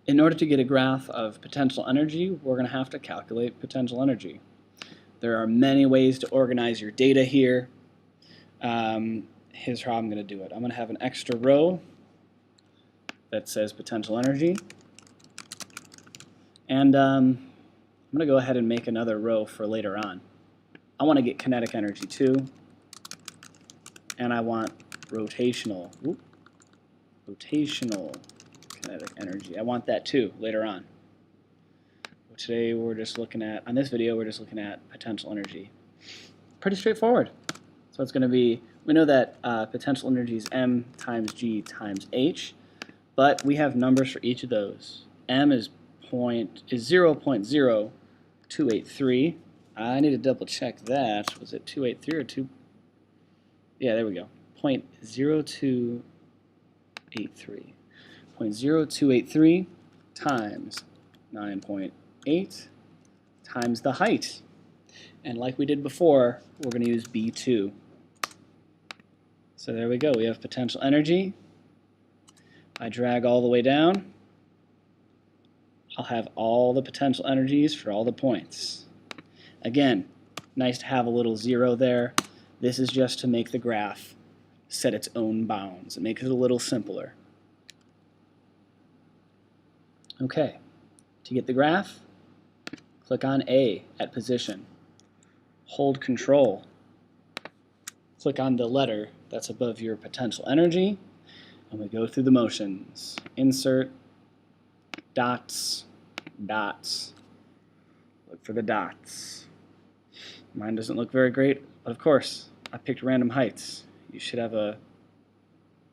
In order to get a graph of potential energy, we're going to have to calculate potential energy. There are many ways to organize your data here. Here's how I'm going to do it. I'm going to have an extra row that says potential energy. And I'm going to go ahead and make another row for later on. I want to get kinetic energy too. And I want rotational kinetic energy. I want that too later on. Today we're just looking at, on this video, we're just looking at potential energy. Pretty straightforward. So it's going to be, we know that potential energy is m times g times h, but we have numbers for each of those. M is 0.0283. I need to double check that. Was it 283 or 2? Yeah, there we go. 0.0283. 0.0283 times 9.8 times the height. And like we did before, we're going to use B2. So there we go. We have potential energy. I drag all the way down. I'll have all the potential energies for all the points. Again, nice to have a little zero there. This is just to make the graph set its own bounds. It makes it a little simpler. Okay, to get the graph, click on A at position. Hold Control. Click on the letter that's above your potential energy, and we go through the motions. Insert, dots, dots. Look for the dots. Mine doesn't look very great, but of course, I picked random heights. You should have a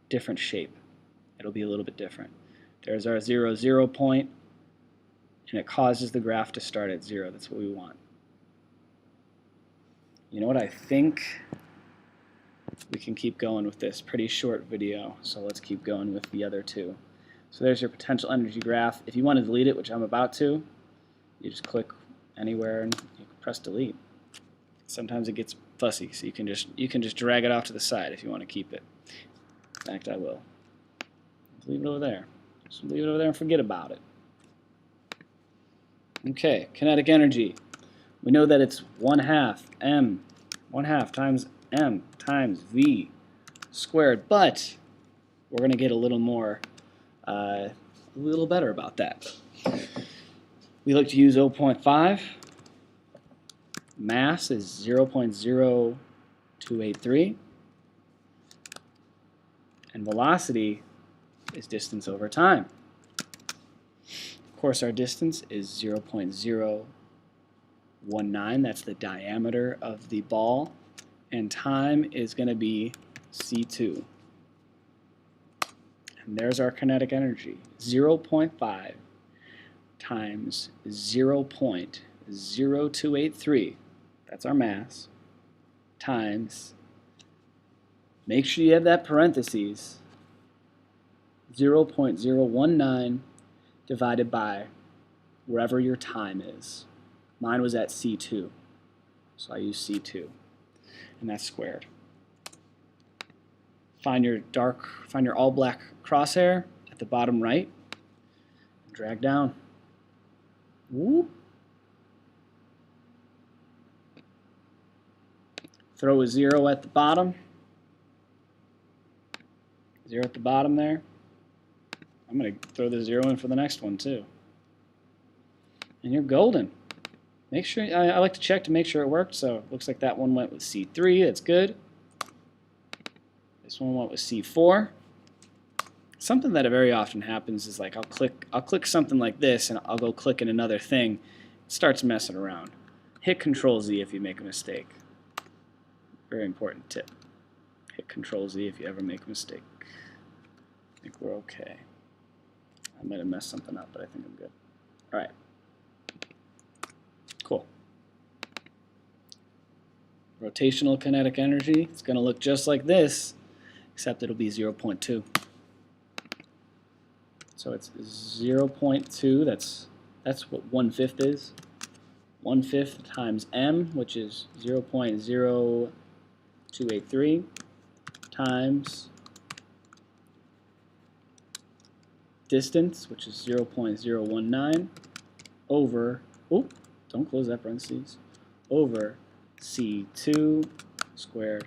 different shape. It'll be a little bit different. There's our 0, 0 point, and it causes the graph to start at 0. That's what we want. You know what, I think we can keep going with this pretty short video, so let's keep going with the other two. So there's your potential energy graph. If you want to delete it, which I'm about to, you just click anywhere and you can press delete. Sometimes it gets fussy, so you can just drag it off to the side if you want to keep it. In fact, I will. Leave it over there. Just leave it over there and forget about it. Okay, kinetic energy. We know that it's 1/2 m, 1/2 times m times v squared, but we're going to get a little more, a little better about that. We like to use 0.5. Mass is 0.0283. And velocity is distance over time. Of course, our distance is 0.019. That's the diameter of the ball. And time is going to be c2. And there's our kinetic energy. 0.5 times 0.0283. That's our mass. Times, make sure you have that parentheses, 0.019 divided by wherever your time is. Mine was at C2, so I use C2, and that's squared. Find your all black crosshair at the bottom right, drag down. Whoop. Throw a 0 at the bottom. 0 at the bottom there. I'm going to throw the 0 in for the next one too. And you're golden. Make sure, I like to check to make sure it worked, so it looks like that one went with C3, that's good. This one went with C4. Something that very often happens is like I'll click something like this and I'll go click in another thing. It starts messing around. Hit Control Z if you make a mistake. Very important tip. Hit Control Z if you ever make a mistake. I think we're okay. I might have messed something up, but I think I'm good. All right. Cool. Rotational kinetic energy. It's going to look just like this, except it'll be 0.2. So it's 0.2. That's what 1/5 is. 1/5 times m, which is 0.0283, times distance, which is 0.019, over, oh, don't close that parentheses, over C2 squared.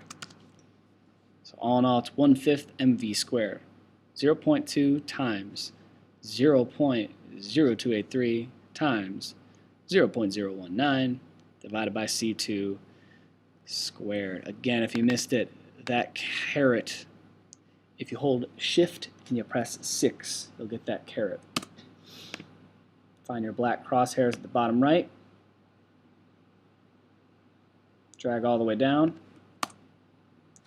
So all in all, it's 1/5 mv squared. 0.2 times 0.0283 times 0.019 divided by C2 squared. Again, if you missed it, that caret, if you hold shift and you press 6, you'll get that caret. Find your black crosshairs at the bottom right. Drag all the way down.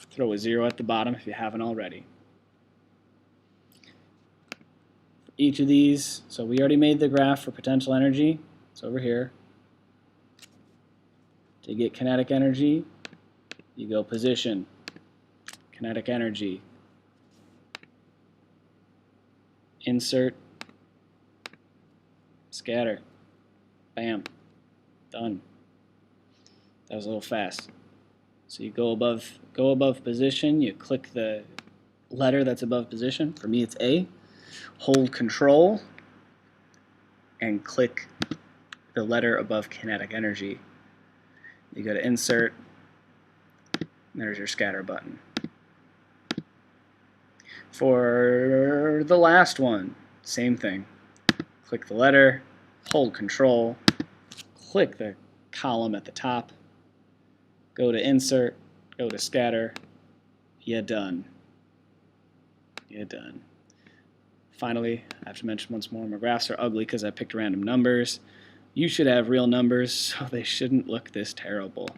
Throw a 0 at the bottom if you haven't already. For each of these, so we already made the graph for potential energy. It's over here. To get kinetic energy, you go position, kinetic energy, insert, scatter, bam, done. That was a little fast. So you go above position, you click the letter that's above position. For me it's A. Hold control and click the letter above kinetic energy. You go to insert, and there's your scatter button. For the last one, same thing. Click the letter, hold control, click the column at the top, go to insert, go to scatter, you're done. You're done. Finally, I have to mention once more, my graphs are ugly because I picked random numbers. You should have real numbers, so they shouldn't look this terrible.